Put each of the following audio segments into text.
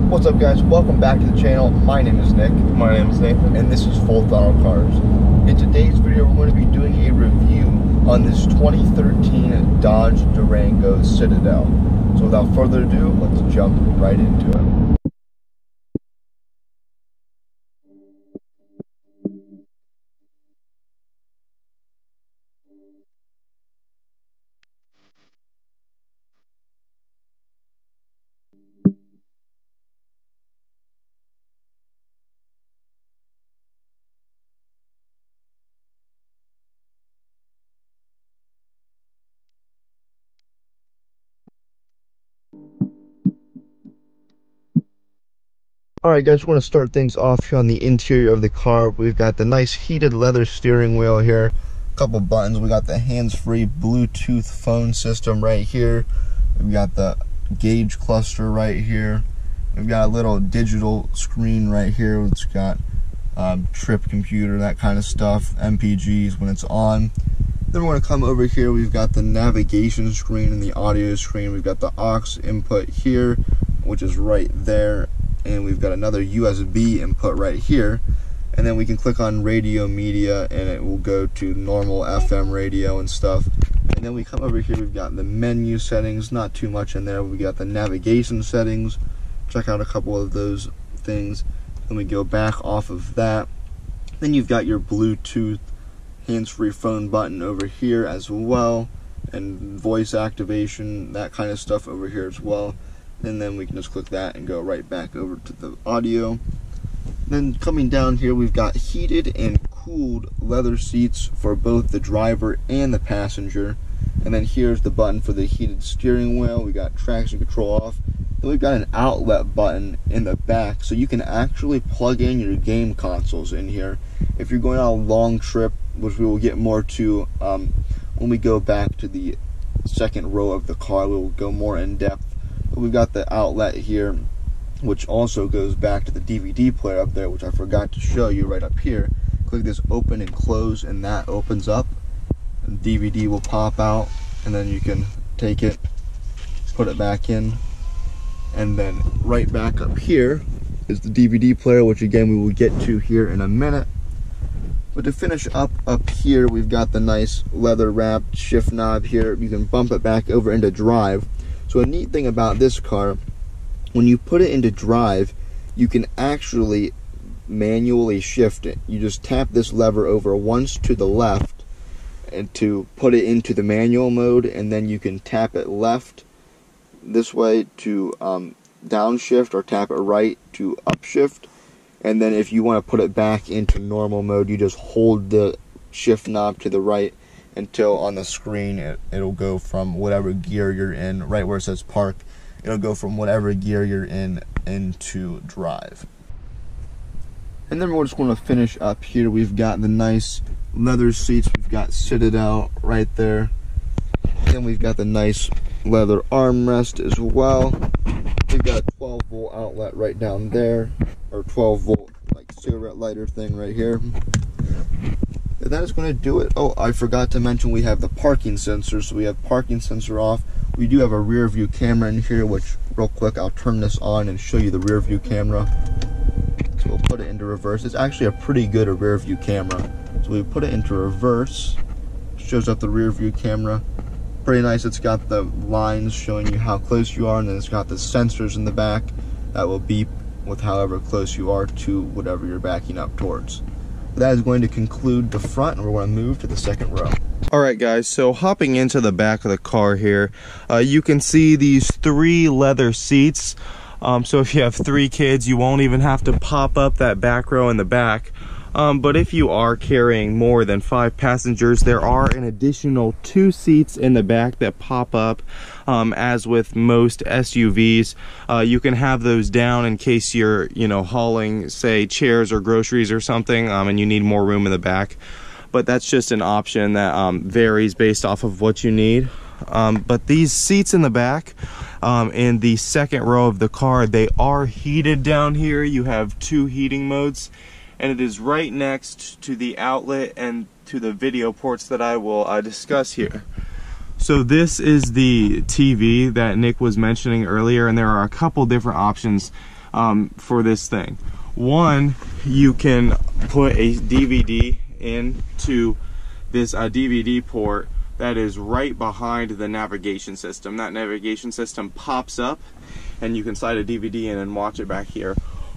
What's up, guys? Welcome back to the channel. My name is Nick. My name is Nathan. And this is Throttle Cars. In today's video, we're going to be doing a review on this 2013 Dodge Durango Citadel. So without further ado, let's jump right into it. Alright guys, we're going to start things off here on the interior of the car. We've got the nice heated leather steering wheel here. A couple buttons. We got the hands-free Bluetooth phone system right here. We've got the gauge cluster right here. We've got a little digital screen right here. It's got trip computer, that kind of stuff, MPGs when it's on. Then we're going to come over here. We've got the navigation screen and the audio screen. We've got the aux input here, which is right there. And we've got another USB input right here, and then we can click on radio media and it will go to normal FM radio and stuff. And then we come over here, we've got the menu settings, not too much in there. We got the navigation settings, check out a couple of those things. Then we go back off of that. Then you've got your Bluetooth hands-free phone button over here as well, and voice activation, that kind of stuff over here as well. And then we can just click that and go right back over to the audio. Then coming down here, we've got heated and cooled leather seats for both the driver and the passenger. And then here's the button for the heated steering wheel. We got traction control off. Then we've got an outlet button in the back, so you can actually plug in your game consoles in here. If you're going on a long trip, which we will get more to when we go back to the second row of the car, we will go more in depth. We've got the outlet here, which also goes back to the DVD player up there, which I forgot to show you right up here. Click this open and close, and that opens up, and DVD will pop out, and then you can take it, put it back in, and then right back up here is the DVD player, which again we will get to here in a minute. But to finish up here, we've got the nice leather wrapped shift knob here. You can bump it back over into drive. So a neat thing about this car, when you put it into drive, you can actually manually shift it. You just tap this lever over once to the left and to put it into the manual mode, and then you can tap it left this way to downshift, or tap it right to upshift. And then if you want to put it back into normal mode, you just hold the shift knob to the right until on the screen it'll go from whatever gear you're in, right where it says park, it'll go from whatever gear you're in into drive. And then we're just going to finish up here. We've got the nice leather seats, we've got Citadel right there, then we've got the nice leather armrest as well. We've got a 12-volt outlet right down there, or 12-volt like cigarette lighter thing right here. And that is going to do it. Oh, I forgot to mention we have the parking sensor. So we have parking sensor off. We do have a rear view camera in here, which real quick I'll turn this on and show you the rear view camera. So we'll put it into reverse. It's actually a pretty good rear view camera. So we put it into reverse. Shows up the rear view camera. Pretty nice. It's got the lines showing you how close you are, and then it's got the sensors in the back that will beep with however close you are to whatever you're backing up towards. That is going to conclude the front, and we're going to move to the second row. Alright guys, so hopping into the back of the car here, you can see these 3 leather seats. So if you have 3 kids, you won't even have to pop up that back row in the back. But if you are carrying more than 5 passengers, there are an additional 2 seats in the back that pop up. As with most SUVs, you can have those down in case you're, hauling, say, chairs or groceries or something, and you need more room in the back. But that's just an option that varies based off of what you need. But these seats in the back, in the second row of the car, they are heated down here. You have 2 heating modes, and it is right next to the outlet and to the video ports that I will discuss here. So this is the TV that Nick was mentioning earlier, and there are a couple different options for this thing. One, you can put a DVD into this DVD port that is right behind the navigation system. That navigation system pops up and you can slide a DVD in and watch it back here.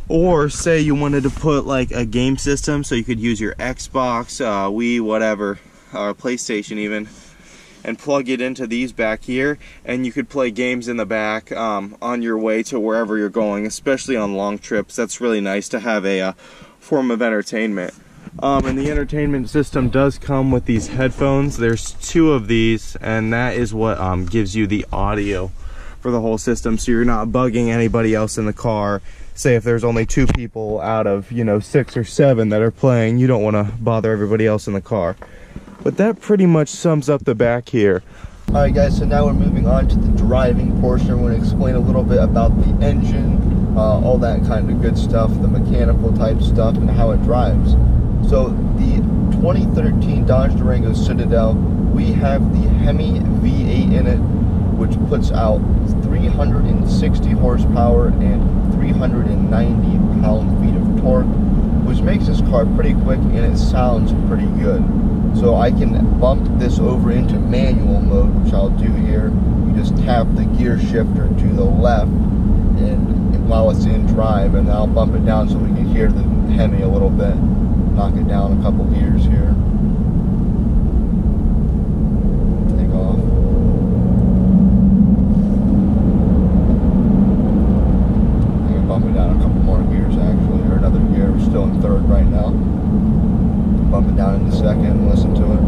Or say you wanted to put like a game system, so you could use your Xbox, Wii, whatever, or PlayStation even, and plug it into these back here, and you could play games in the back on your way to wherever you're going, especially on long trips. That's really nice to have a form of entertainment. And the entertainment system does come with these headphones. There's 2 of these, and that is what gives you the audio for the whole system, so you're not bugging anybody else in the car. Say if there's only 2 people out of, you know, 6 or 7 that are playing, you don't want to bother everybody else in the car. But that pretty much sums up the back here. Alright guys, so now we're moving on to the driving portion. We're going to explain a little bit about the engine, all that kind of good stuff, the mechanical type stuff, and how it drives. So the 2013 Dodge Durango Citadel, we have the Hemi V8 in it, which puts out 360 horsepower and 390 pound-feet of torque, which makes this car pretty quick and it sounds pretty good. So I can bump this over into manual mode, which I'll do here. You just tap the gear shifter to the left and while it's in drive, and then I'll bump it down so we can hear the Hemi a little bit. Knock it down a couple gears here. Take off. I can bump it down a couple more gears actually, or another gear. We're still in third right now. Bump it down in a second and listen to it.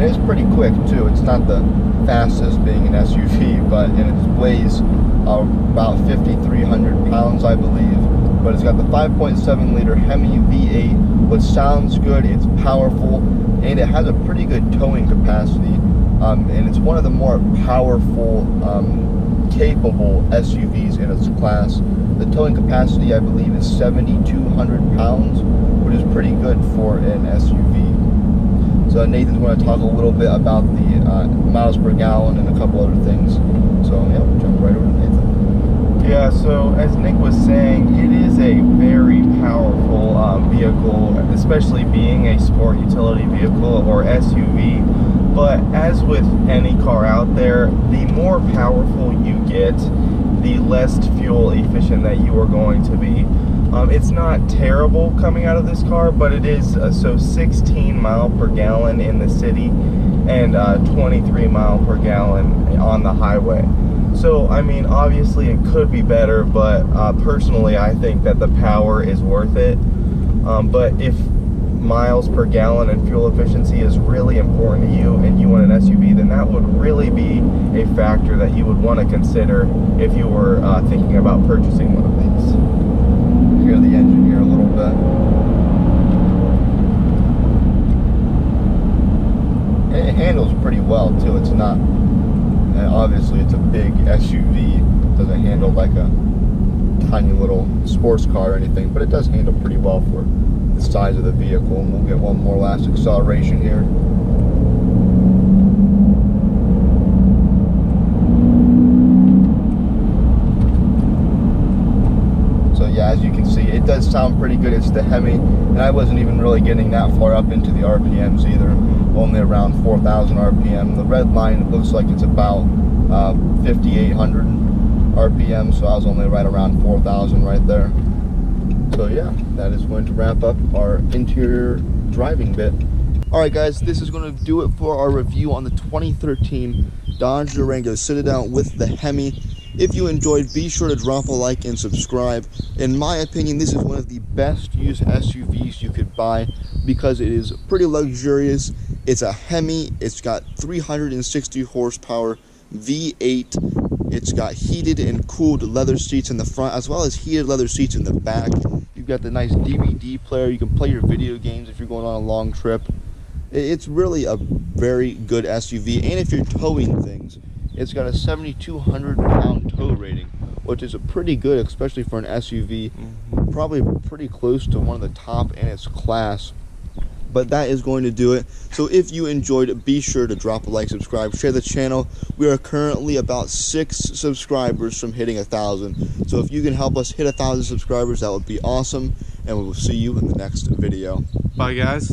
It is pretty quick too. It's not the fastest being an SUV, but and it weighs about 5,300 pounds, I believe. But it's got the 5.7 liter Hemi V8, which sounds good. It's powerful, and it has a pretty good towing capacity. And it's one of the more powerful, capable SUVs in its class. The towing capacity, I believe, is 7,200 pounds, which is pretty good for an SUV. So Nathan's going to talk a little bit about the miles per gallon and a couple other things. So yeah, we'll jump right over to Nathan. Yeah, so as Nick was saying, it is a very powerful vehicle, especially being a sport utility vehicle or SUV. But as with any car out there, the more powerful you get, the less fuel efficient that you are going to be. It's not terrible coming out of this car, but it is so 16 mile per gallon in the city and 23 mile per gallon on the highway. So I mean, obviously it could be better, but personally I think that the power is worth it. But if miles per gallon and fuel efficiency is really important to you and you want an SUV, then that would really be a factor that you would want to consider if you were thinking about purchasing one of these. Hear the engine here a little bit. It handles pretty well too. It's not, obviously it's a big SUV. It doesn't handle like a tiny little sports car or anything, but it does handle pretty well for the size of the vehicle. And we'll get one more last acceleration here. So yeah, as you can see, it does sound pretty good. It's the Hemi, and I wasn't even really getting that far up into the RPMs either. Only around 4,000 RPM. The red line, it looks like it's about 5,800 RPM, so I was only right around 4,000 right there. So yeah, that is going to wrap up our interior driving bit. Alright guys, this is going to do it for our review on the 2013 Dodge Durango Citadel with the Hemi. If you enjoyed, be sure to drop a like and subscribe. In my opinion, this is one of the best used SUVs you could buy because it is pretty luxurious. It's a Hemi, it's got 360 horsepower, V8. It's got heated and cooled leather seats in the front as well as heated leather seats in the back. You've got the nice DVD player. You can play your video games if you're going on a long trip. It's really a very good SUV, and if you're towing things, it's got a 7,200 pound tow rating, which is a pretty good, especially for an SUV. Probably pretty close to one of the top in its class. but that is going to do it. So if you enjoyed it, be sure to drop a like, subscribe, share the channel. We are currently about 6 subscribers from hitting 1,000. So if you can help us hit 1,000 subscribers, that would be awesome. And we will see you in the next video. Bye, guys.